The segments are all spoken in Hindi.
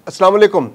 अस्सलाम वालेकुम।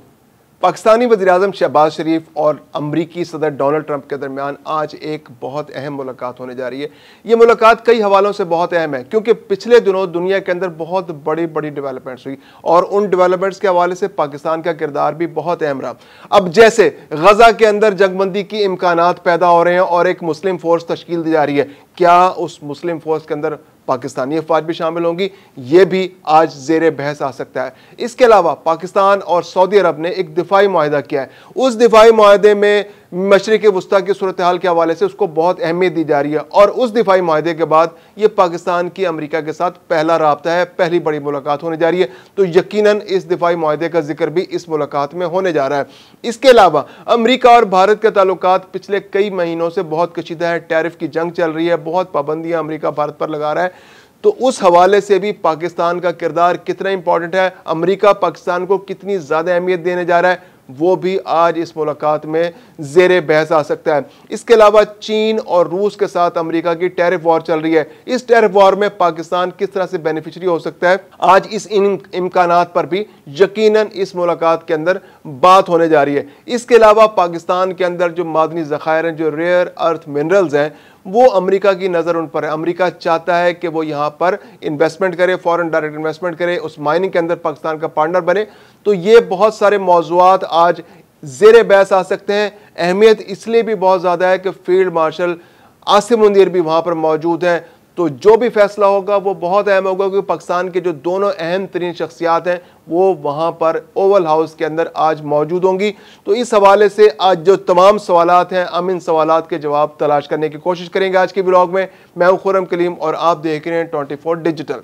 पाकिस्तानी वज़ीर-ए-आज़म शहबाज शरीफ और अमरीकी सदर डोनाल्ड ट्रंप के दरमियान आज एक बहुत अहम मुलाकात होने जा रही है। ये मुलाकात कई हवालों से बहुत अहम है क्योंकि पिछले दिनों दुनिया के अंदर बहुत बड़ी बड़ी डेवलपमेंट्स हुई और उन डेवलपमेंट्स के हवाले से पाकिस्तान का किरदार भी बहुत अहम रहा। अब जैसे गजा के अंदर जंगबंदी की इम्कानात पैदा हो रहे हैं और एक मुस्लिम फोर्स तश्कील दी जा रही है, क्या उस मुस्लिम फोर्स के अंदर पाकिस्तानी अफवाज भी शामिल होंगी? ये भी आज जेर बहस आ सकता है। इसके अलावा पाकिस्तान और सऊदी अरब ने एक दिफाई मुआहदा किया है। उस दिफाई मुआहदे में मशरिक़ वुस्ता की सूरत हाल के हवाले से उसको बहुत अहमियत दी जा रही है और उस दिफाई मुआहदे के बाद ये पाकिस्तान की अमरीका के साथ पहला राब्ता है, पहली बड़ी मुलाकात होने जा रही है। तो यकीनन इस दिफाई मुआहदे का जिक्र भी इस मुलाकात में होने जा रहा है। इसके अलावा अमरीका और भारत के ताल्लुकात पिछले कई महीनों से बहुत कशीदा है। टैरिफ की जंग चल रही है, बहुत पाबंदियां अमरीका भारत पर लगा रहा है। तो उस हवाले से भी पाकिस्तान का किरदार कितना इंपॉर्टेंट है, अमेरिका पाकिस्तान को कितनी ज़्यादा अहमियत देने जा रहा है, वो भी आज इस मुलाकात में ज़ेरे बहस आ सकता है। इसके अलावा चीन और रूस के साथ अमेरिका की टैरिफ वॉर चल रही है। इस टैरिफ वॉर में पाकिस्तान किस तरह से बेनिफिशरी हो सकता है, आज इस इम्कानात पर भी यकीनन इस मुलाकात के अंदर बात होने जा रही है। इसके अलावा पाकिस्तान के अंदर जो मादनी ज़खायर हैं, जो रेयर अर्थ मिनरल्स हैं, वो अमेरिका की नज़र उन पर है। अमेरिका चाहता है कि वो यहाँ पर इन्वेस्टमेंट करे, फॉरेन डायरेक्ट इन्वेस्टमेंट करे, उस माइनिंग के अंदर पाकिस्तान का पार्टनर बने। तो ये बहुत सारे मौज़ूआत आज ज़ेरे बहस आ सकते हैं। अहमियत इसलिए भी बहुत ज़्यादा है कि फील्ड मार्शल आसिम मुनीर भी वहाँ पर मौजूद हैं। तो जो भी फैसला होगा वो बहुत अहम होगा क्योंकि पाकिस्तान के जो दोनों अहम तरीन शख्सियात हैं वो वहाँ पर ओवल हाउस के अंदर आज मौजूद होंगी। तो इस हवाले से आज जो तमाम सवालात हैं, हम इन सवालात के जवाब तलाश करने की कोशिश करेंगे आज के ब्लॉग में। मैं हूँ खुर्रम कलीम और आप देख रहे हैं 24 डिजिटल।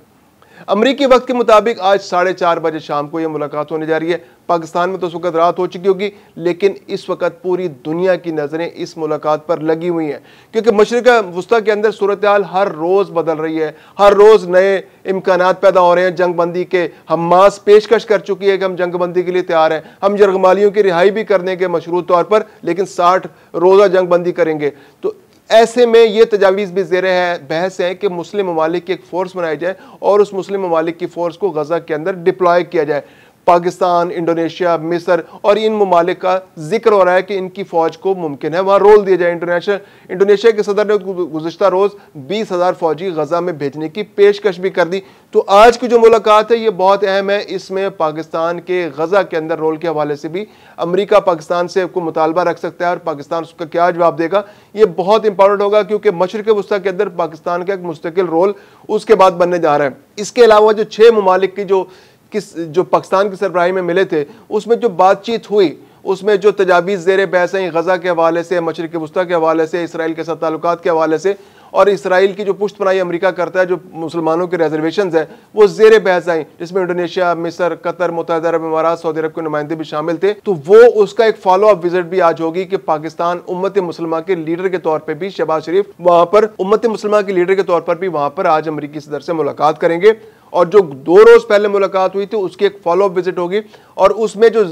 अमरीकी वक्त के मुताबिक आज 4:30 बजे शाम को यह मुलाकात होने जा रही है। पाकिस्तान में तो उस वक्त रात हो चुकी होगी, लेकिन इस वक्त पूरी दुनिया की नज़रें इस मुलाकात पर लगी हुई हैं क्योंकि मशरिक़ वुस्ता के अंदर सूरत हाल हर रोज़ बदल रही है, हर रोज़ नए इम्कानात पैदा हो रहे हैं जंगबंदी के। हमास पेशकश कर चुकी है कि हम जंगबंदी के लिए तैयार हैं, हम यरगमालियों की रिहाई भी करने के मशरूत तौर पर, लेकिन 60 रोज़ा जंगबंदी करेंगे। तो ऐसे में ये तजावीज़ भी ज़ेरे है बहस है कि मुस्लिम ममालिक की एक फ़ोर्स बनाई जाए और उस मुस्लिम ममालिक की फ़ोर्स को गज़ा के अंदर डिप्लॉय किया जाए। पाकिस्तान, इंडोनेशिया, मिस्र और इन ममालिक का जिक्र हो रहा है कि इनकी फ़ौज को मुमकिन है वहाँ रोल दिया जाए। इंडोनेशिया के सदर ने गुज़िश्ता रोज़ 20,000 फ़ौजी गज़ा में भेजने की पेशकश भी कर दी। तो आज की जो मुलाकात है ये बहुत अहम है। इसमें पाकिस्तान के गज़ा के अंदर रोल के हवाले से भी अमेरिका पाकिस्तान से को मुतालबा रख सकता है और पाकिस्तान उसका क्या जवाब देगा ये बहुत इंपॉर्टेंट होगा क्योंकि मशरिक़ वुस्ता के अंदर पाकिस्तान का एक मुस्तकिल रोल उसके बाद बनने जा रहा है। इसके अलावा जो 6 ममालिक की जो पाकिस्तान की सरबराही में मिले थे उसमें जो बातचीत हुई उसमें जो तजावीज़ ज़ेरे बहस हैं गज़ा के हवाले से, मशरिक़ वुस्ता के हवाले से, इसराइल के साथ ताल्लुकात के हवाले से और इसराइल की जो पुष्टपनाही अमेरिका करता है, जो मुसलमानों के रिजर्वेशंस हैं वो ज़ेरे बहस आई, जिसमें इंडोनेशिया, मिस्र, कतर, मुत्तहिदा अरब अमारात, सऊदी अरब के नुमाइंदे भी शामिल थे। तो वो उसका एक फॉलो अप विजिट भी आज होगी कि पाकिस्तान उम्मत मुसलमान के लीडर के तौर पर भी शहबाज शरीफ वहाँ पर उम्मत मुसलमान के लीडर के तौर पर भी वहाँ पर आज अमरीकी सदर से मुलाकात करेंगे और जो 2 रोज़ पहले मुलाकात हुई थी उसकी एक फॉलो अप विजिट होगी और उसमें जो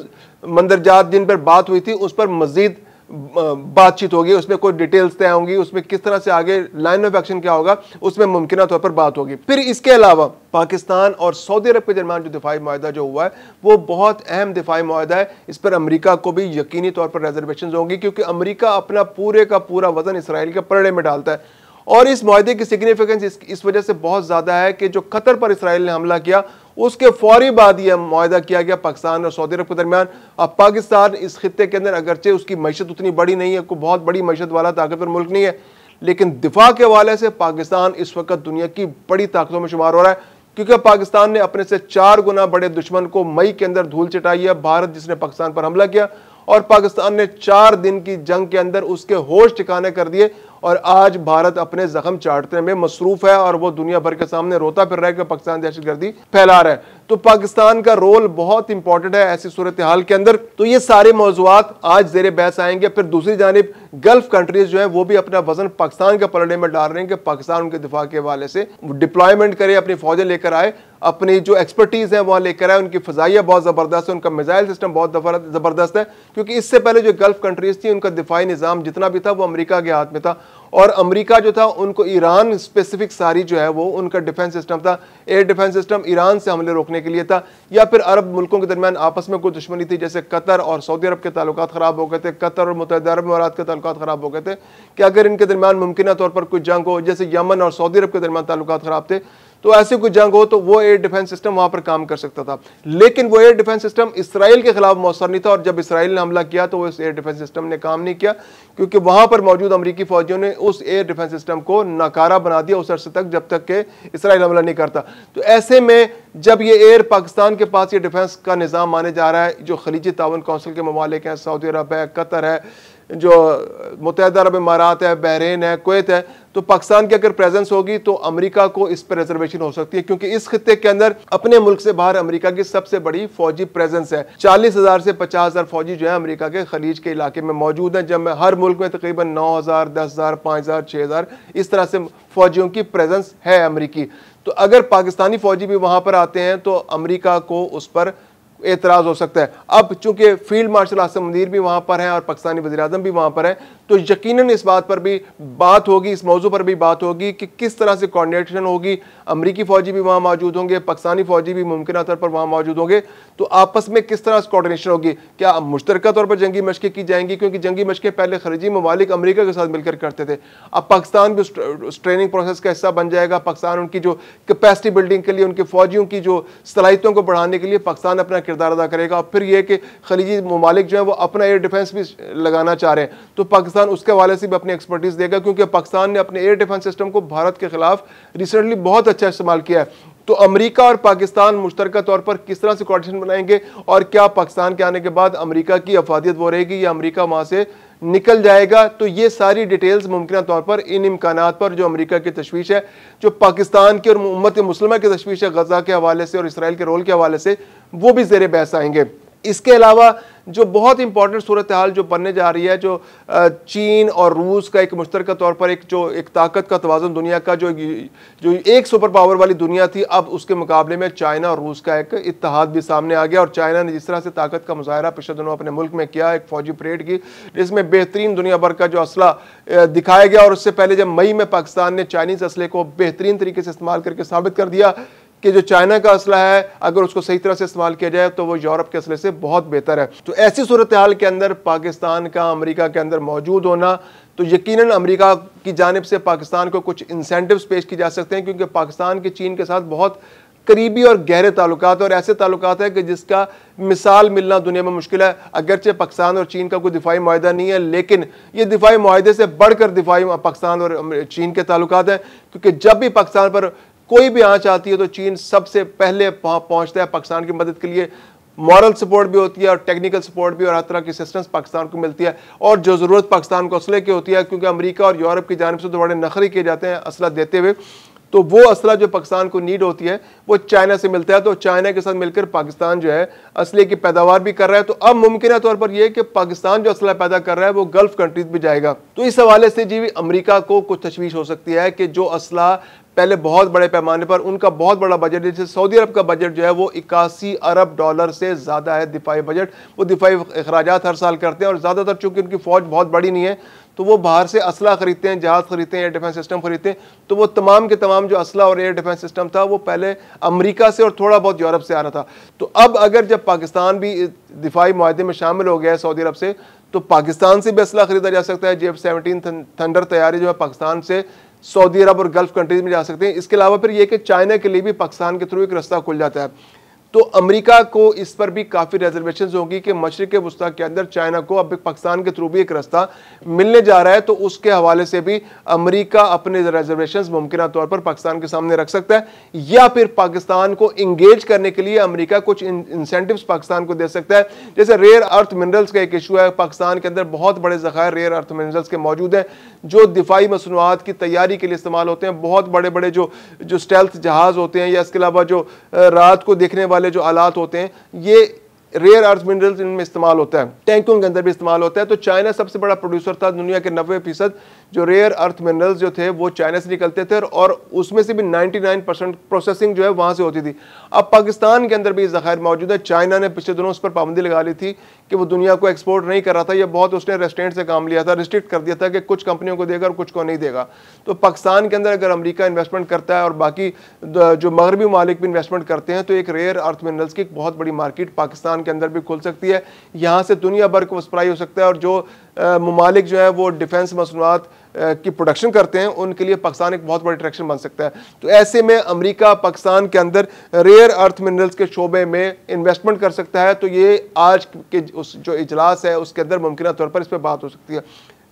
मंदरजात जिन पर बात हुई थी उस पर मजीद बातचीत होगी, उसमें कोई डिटेल्स तय होंगी, उसमें किस तरह से आगे लाइन ऑफ एक्शन क्या होगा उसमें मुमकिन तौर पर बात होगी। फिर इसके अलावा पाकिस्तान और सऊदी अरब के दरमियान जो दिफाई मुआहदा जो हुआ है वो बहुत अहम दिफाई मुआहदा है। इस पर अमेरिका को भी यकीनी तौर पर रिजर्वेशन होंगी क्योंकि अमेरिका अपना पूरे का पूरा वजन इसराइल के पलड़े में डालता है और इस मुआहदे की सिग्निफिकेंस इस वजह से बहुत ज़्यादा है कि जो कतर पर इसराइल ने हमला किया उसके फौरी बाद यह मुआहदा किया गया पाकिस्तान और सऊदी अरब के दरमियान। अब पाकिस्तान इस खित्ते के अंदर अगरचे उसकी मईशत उतनी बड़ी नहीं है, कोई बहुत बड़ी मईशत वाला ताकतवर मुल्क नहीं है, लेकिन दिफा के हवाले से पाकिस्तान इस वक्त दुनिया की बड़ी ताकतों में शुमार हो रहा है क्योंकि पाकिस्तान ने अपने से 4 गुना बड़े दुश्मन को मई के अंदर धूल चटाई है, भारत जिसने पाकिस्तान पर हमला किया, और पाकिस्तान ने 4 दिन की जंग के अंदर उसके होश ठिकाने कर दिए और आज भारत अपने जख्म चाटने में मसरूफ है और वो दुनिया भर के सामने रोता फिर रहा है कि पाकिस्तान दहशतगर्दी फैला रहा है। तो पाकिस्तान का रोल बहुत इंपॉर्टेंट है ऐसी सूरत हाल के अंदर। तो ये सारे मौज़ूआत आज ज़ेरे बहस आएंगे। फिर दूसरी जानिब गल्फ कंट्रीज जो है वो भी अपना वजन पाकिस्तान के पलड़े में डाल रहे हैं कि पाकिस्तान उनके दिफा के हवाले से डिप्लॉयमेंट करे, अपनी फौजें लेकर आए। अपनी जो एक्सपर्टीज़ है वहाँ लेकर आए। उनकी फ़ज़ाइया बहुत ज़बरदस्त है, उनका मिसाइल सिस्टम बहुत ज़बरदस्त है, क्योंकि इससे पहले जो गल्फ़ कंट्रीज़ थी उनका दिफाई निज़ाम जितना भी था वो अमेरिका के हाथ में था, और अमेरिका जो था उनको ईरान स्पेसिफिक सारी जो है वो उनका डिफेंस सिस्टम था, एयर डिफेंस सिस्टम ईरान से हमले रोकने के लिए था, या फिर अरब मुल्कों के दरमियान आपस में कोई दुश्मनी थी, जैसे कतर और सऊदी अरब के ताल्लुकात ख़राब हो गए थे, कतर और मुत्तहिदा अरब अमारात के ताल्लुकात ख़राब हो गए थे, कि अगर इनके दरमियान मुमकिन तौर पर कोई जंग हो, जैसे यमन और सऊदी अरब के दरमियान ताल्लुकात ख़राब थे, तो ऐसे कोई जंग हो तो वो एयर डिफेंस सिस्टम वहां पर काम कर सकता था। लेकिन वो एयर डिफेंस सिस्टम इसराइल के खिलाफ मौसर नहीं था, और जब इसराइल ने हमला किया तो वो इस एयर डिफेंस सिस्टम ने काम नहीं किया, क्योंकि वहां पर मौजूद अमेरिकी फौजियों ने उस एयर डिफेंस सिस्टम को नाकारा बना दिया उस अर्से तक जब तक कि इसराइल हमला नहीं करता। तो ऐसे में जब ये एयर पाकिस्तान के पास ये डिफेंस का निज़ाम माने जा रहा है, जो खलीजी ताउन कौंसिल के ममालिक हैं, सऊदी अरब है, कतर है, जो मुत्तहिदा अरब अमारात है, बहरीन है, कुवैत है, तो पाकिस्तान की अगर प्रेजेंस होगी तो अमेरिका को इस पर रिजर्वेशन हो सकती है, क्योंकि इस खित्ते के अंदर अपने मुल्क से बाहर अमेरिका की सबसे बड़ी फौजी प्रेजेंस है। 40,000 से 50,000 फौजी जो है अमेरिका के खलीज के इलाके में मौजूद हैं, जब में हर मुल्क में तकरीबन 9,000, 10,000, 5,000, 6,000 इस तरह से फौजियों की प्रेजेंस है अमेरिकी। तो अगर पाकिस्तानी फौजी भी वहां पर आते हैं तो अमेरिका को उस पर एतराज़ हो सकता है। अब चूंकि फील्ड मार्शल आसिम मुनीर भी वहाँ पर हैं और पाकिस्तानी वज़ीर-ए-आज़म भी वहाँ पर हैं, तो यकीनन इस बात पर भी बात होगी, इस मौजू पर भी बात होगी कि किस तरह से कोऑर्डिनेशन होगी। अमरीकी फ़ौजी भी वहाँ मौजूद होंगे, पाकिस्तानी फ़ौजी भी मुमकिन तौर पर वहाँ मौजूद होंगे, तो आपस में किस तरह से कोऑर्डिनेशन होगी। क्या मुश्तरका तौर पर जंगी मशक़ें की जाएंगी, क्योंकि जंगी मशक़ें पहले खलीजी ममालिक अमरीका के साथ मिलकर करते थे, अब पाकिस्तान भी उस ट्रेनिंग प्रोसेस का हिस्सा बन जाएगा। पाकिस्तान उनकी जो कैपेसिटी बिल्डिंग के लिए, उनके फ़ौजियों की जो सलाहियतों को बढ़ाने के लिए पाकिस्तान अपना किरदार अदा करेगा। फिर यह कि खलीजी ममालिक जो है वो अपना एयर डिफेंस भी लगाना चाह रहे हैं, तो पाकिस्तान उसके हवाले से भी अपनी एक्सपर्टीज देगा, क्योंकि पाकिस्तान ने अपने एयर डिफेंस सिस्टम को भारत के खिलाफ रिसेंटली बहुत अच्छा इस्तेमाल किया है। तो अमेरिका और पाकिस्तान मुश्तरका तौर पर किस तरह से कोऑर्डिनेशन बनाएंगे, और क्या पाकिस्तान के आने के बाद अमेरिका की अफादियत वो रहेगी या अमेरिका वहां से निकल जाएगा, तो ये सारी डिटेल्स मुमकिन तौर पर इन इम्कानात पर जो अमेरिका की तशवीश है, जो पाकिस्तान की और उम्मत मुस्लिमा की तशवीश है गजा के हवाले से और इसराइल के रोल के हवाले से, वो भी ज़ेरे बहस आएंगे। इसके अलावा जो बहुत इंपॉर्टेंट सूरत हाल जो बनने जा रही है, जो चीन और रूस का एक मुश्तरका तौर पर एक ताकत का तवाज़ुन दुनिया का, जो एक सुपर पावर वाली दुनिया थी, अब उसके मुकाबले में चाइना और रूस का एक इत्तेहाद भी सामने आ गया। और चाइना ने जिस तरह से ताकत का मुजाहरा पिछले दिनों अपने मुल्क में किया, एक फौजी परेड की जिसमें बेहतरीन दुनिया भर का जो असला दिखाया गया, और उससे पहले जब मई में पाकिस्तान ने चाइनीज़ असले को बेहतरीन तरीके से इस्तेमाल करके साबित कर दिया कि जो चाइना का असला है अगर उसको सही तरह से इस्तेमाल किया जाए तो वो यूरोप के असले से बहुत बेहतर है। तो ऐसी सूरत हाल के अंदर पाकिस्तान का अमेरिका के अंदर मौजूद होना, तो यकीनन अमेरिका की जानिब से पाकिस्तान को कुछ इंसेंटिव्स पेश किए जा सकते हैं, क्योंकि पाकिस्तान के चीन के साथ बहुत करीबी और गहरे ताल्लुकात, और ऐसे ताल्लुकात है कि जिसका मिसाल मिलना दुनिया में मुश्किल है। अगरचे पाकिस्तान और चीन का कोई दिफाई मुआहदा नहीं है, लेकिन ये दिफाई मुआहदे से बढ़कर दिफाई पाकिस्तान और चीन के ताल्लुकात हैं, क्योंकि जब भी पाकिस्तान पर कोई भी आंच आती है तो चीन सबसे पहले पहुंचता है पाकिस्तान की मदद के लिए। मॉरल सपोर्ट भी होती है और टेक्निकल सपोर्ट भी, और हर तरह की असिस्टेंस पाकिस्तान को मिलती है, और जो ज़रूरत पाकिस्तान को असले की होती है, क्योंकि अमेरिका और यूरोप की जानिब से तो बड़े नखरे किए जाते हैं असला देते हुए, तो वो असला जो पाकिस्तान को नीड होती है वो चाइना से मिलता है। तो चाइना के साथ मिलकर पाकिस्तान जो है असले की पैदावार भी कर रहा है। तो अब मुमकिन तौर पर यह कि पाकिस्तान जो असला पैदा कर रहा है वो गल्फ कंट्रीज भी जाएगा। तो इस हवाले से जी अमेरिका को कुछ तशवीश हो सकती है कि जो असला पहले बहुत बड़े पैमाने पर उनका बहुत बड़ा बजट, जैसे सऊदी अरब का बजट जो है वो 81 अरब डॉलर से ज़्यादा है दिफाई बजट, वो दिफाई अखराजात हर साल करते हैं, और ज़्यादातर चूंकि उनकी फ़ौज बहुत बड़ी नहीं है तो वो बाहर से असला खरीदते हैं, जहाज़ खरीदते हैं, एयर डिफेंस सिस्टम खरीदते हैं। तो वो तमाम के तमाम जो असला और एयर डिफेंस सिस्टम था वो पहले अमेरिका से और थोड़ा बहुत यूरोप से आ रहा था। तो अब अगर जब पाकिस्तान भी दिफाई मुआहदे में शामिल हो गया है सऊदी अरब से, तो पाकिस्तान से भी असला खरीदा जा सकता है। JF-17 थंडर तैयारी जो है पाकिस्तान से सऊदी अरब और गल्फ कंट्रीज में जा सकते हैं। इसके अलावा फिर यह कि चाइना के लिए भी पाकिस्तान के थ्रू एक रास्ता खुल जाता है। तो अमेरिका को इस पर भी काफ़ी रिजर्वेशंस होगी कि मशरिक़ वुस्ता के अंदर चाइना को अब पाकिस्तान के थ्रू भी एक रास्ता मिलने जा रहा है, तो उसके हवाले से भी अमेरिका अपने रिजर्वेशंस मुमकिन तौर पर पाकिस्तान के सामने रख सकता है, या फिर पाकिस्तान को इंगेज करने के लिए अमेरिका कुछ इंसेंटिव्स पाकिस्तान को दे सकता है। जैसे रेयर अर्थ मिनरल्स का एक इशू है, पाकिस्तान के अंदर बहुत बड़े ज़खायर रेयर अर्थ मिनरल्स के मौजूद हैं जो दिफाई मसनूआत की तैयारी के लिए इस्तेमाल होते हैं। बहुत बड़े बड़े जो स्टेल्थ जहाज़ होते हैं, या इसके अलावा जो रात को देखने वाले जो आलात होते हैं, ये रेयर अर्थ मिनरल्स इनमें इस्तेमाल होता है, टैंकों के अंदर भी इस्तेमाल होता है। तो चाइना सबसे बड़ा प्रोड्यूसर था, दुनिया के 90% जो रेयर अर्थ मिनरल्स जो थे वो चाइना से निकलते थे और उसमें से भी 99% प्रोसेसिंग जो है वहाँ से होती थी। अब पाकिस्तान के अंदर भी ज़खायर मौजूद है। चाइना ने पिछले दिनों उस पर पाबंदी लगा ली थी कि वो दुनिया को एक्सपोर्ट नहीं कर रहा था। ये बहुत उसने रेस्ट्रेंट से काम लिया था, रिस्ट्रिक्ट कर दिया था कि कुछ कंपनियों को देगा और कुछ को नहीं देगा। तो पाकिस्तान के अंदर अगर अमेरिका इन्वेस्टमेंट करता है और बाकी जो मगरबी मालिक भी इन्वेस्टमेंट करते हैं तो एक रेयर अर्थ मिनरल्स की एक बहुत बड़ी मार्केट पाकिस्तान के अंदर भी खुल सकती है। यहाँ से दुनिया भर को सप्लाई हो सकता है और जो ममालिक जो है वो डिफेंस मसनूआत की प्रोडक्शन करते हैं उनके लिए पाकिस्तान एक बहुत बड़ी अट्रैक्शन बन सकता है। तो ऐसे में अमेरिका पाकिस्तान के अंदर रेयर अर्थ मिनरल्स के शोबे में इन्वेस्टमेंट कर सकता है। तो ये आज के उस जो इजलास है उसके अंदर मुमकिन तौर पर इस पर बात हो सकती है।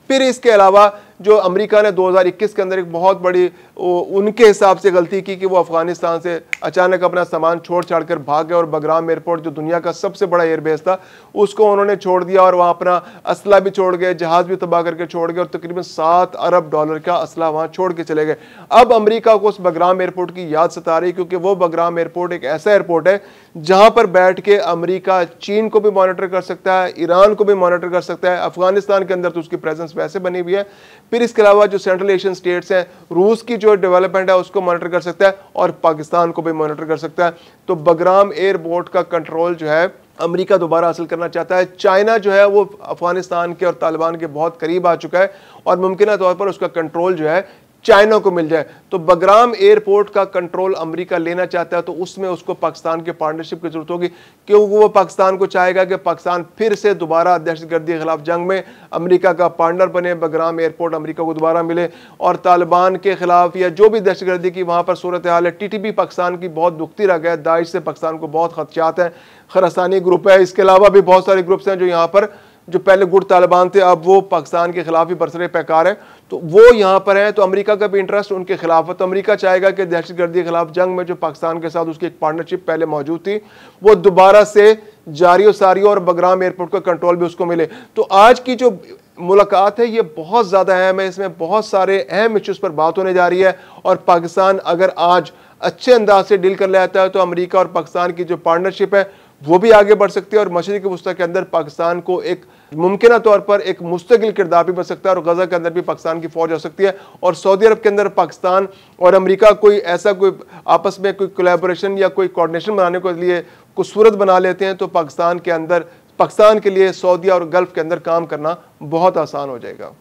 फिर इसके अलावा जो अमेरिका ने 2021 के अंदर एक बहुत बड़ी उनके हिसाब से गलती की कि वो अफगानिस्तान से अचानक अपना सामान छोड़ छाड़ कर भाग गए और बगराम एयरपोर्ट जो दुनिया का सबसे बड़ा एयरबेस था उसको उन्होंने छोड़ दिया और वहाँ अपना असला भी छोड़ गए, जहाज़ भी तबाह करके छोड़ गए और तकरीबन $7 अरब का असला वहाँ छोड़ के चले गए। अब अमेरिका को उस बगराम एयरपोर्ट की याद सता रही क्योंकि वो बगराम एयरपोर्ट एक ऐसा एयरपोर्ट है जहाँ पर बैठ के अमेरिका चीन को भी मॉनिटर कर सकता है, ईरान को भी मॉनिटर कर सकता है। अफगानिस्तान के अंदर तो उसकी प्रेजेंस वैसे बनी हुई है। फिर इसके अलावा जो सेंट्रल एशियन स्टेट्स हैं, रूस की जो डेवलपमेंट है उसको मॉनिटर कर सकता है और पाकिस्तान को भी मॉनिटर कर सकता है। तो बगराम एयरपोर्ट का कंट्रोल जो है अमेरिका दोबारा हासिल करना चाहता है। चाइना जो है वो अफगानिस्तान के और तालिबान के बहुत करीब आ चुका है और मुमकिन तौर पर उसका कंट्रोल जो है चाइना को मिल जाए। तो बगराम एयरपोर्ट का कंट्रोल अमेरिका लेना चाहता है तो उसमें उसको पाकिस्तान के पार्टनरशिप की जरूरत होगी क्योंकि वो पाकिस्तान को चाहेगा कि पाकिस्तान फिर से दोबारा दहशतगर्दी के खिलाफ जंग में अमेरिका का पार्टनर बने, बगराम एयरपोर्ट अमेरिका को दोबारा मिले और तालिबान के खिलाफ या जो भी दहशतगर्दी की वहाँ पर सूरत हाल है, TTP पाकिस्तान की बहुत दुखती रह गया है। दाइश से पाकिस्तान को बहुत खदशात हैं, खरसानी ग्रुप है, इसके अलावा भी बहुत सारे ग्रुप्स हैं जो यहाँ पर जो पहले गुट तालिबान थे अब वो पाकिस्तान के खिलाफ ही बरसरे पैकार है। तो वो यहाँ पर है तो अमेरिका का भी इंटरेस्ट उनके खिलाफ है। तो अमेरिका चाहेगा कि दहशतगर्दी के खिलाफ जंग में जो पाकिस्तान के साथ उसकी एक पार्टनरशिप पहले मौजूद थी वो दोबारा से जारी और सारी और बगराम एयरपोर्ट का कंट्रोल भी उसको मिले। तो आज की जो मुलाकात है ये बहुत ज़्यादा अहम है, इसमें बहुत सारे अहम इश्यूज़ पर बात होने जा रही है और पाकिस्तान अगर आज अच्छे अंदाज से डील कर लेता है तो अमेरिका और पाकिस्तान की जो पार्टनरशिप है वो भी आगे बढ़ सकती है और मशरिक़ी वुस्ता के अंदर पाकिस्तान को एक मुमकिन तौर पर एक मुस्तकिल किरदार भी बन सकता है और गज़ा के अंदर भी पाकिस्तान की फौज हो सकती है और सऊदी अरब के अंदर पाकिस्तान और अमेरिका कोई ऐसा कोई आपस में कोई कोलैबोरेशन या कोई कोऑर्डिनेशन बनाने के लिए कुछ सूरत बना लेते हैं तो पाकिस्तान के अंदर पाकिस्तान के लिए सऊदी और गल्फ के अंदर काम करना बहुत आसान हो जाएगा।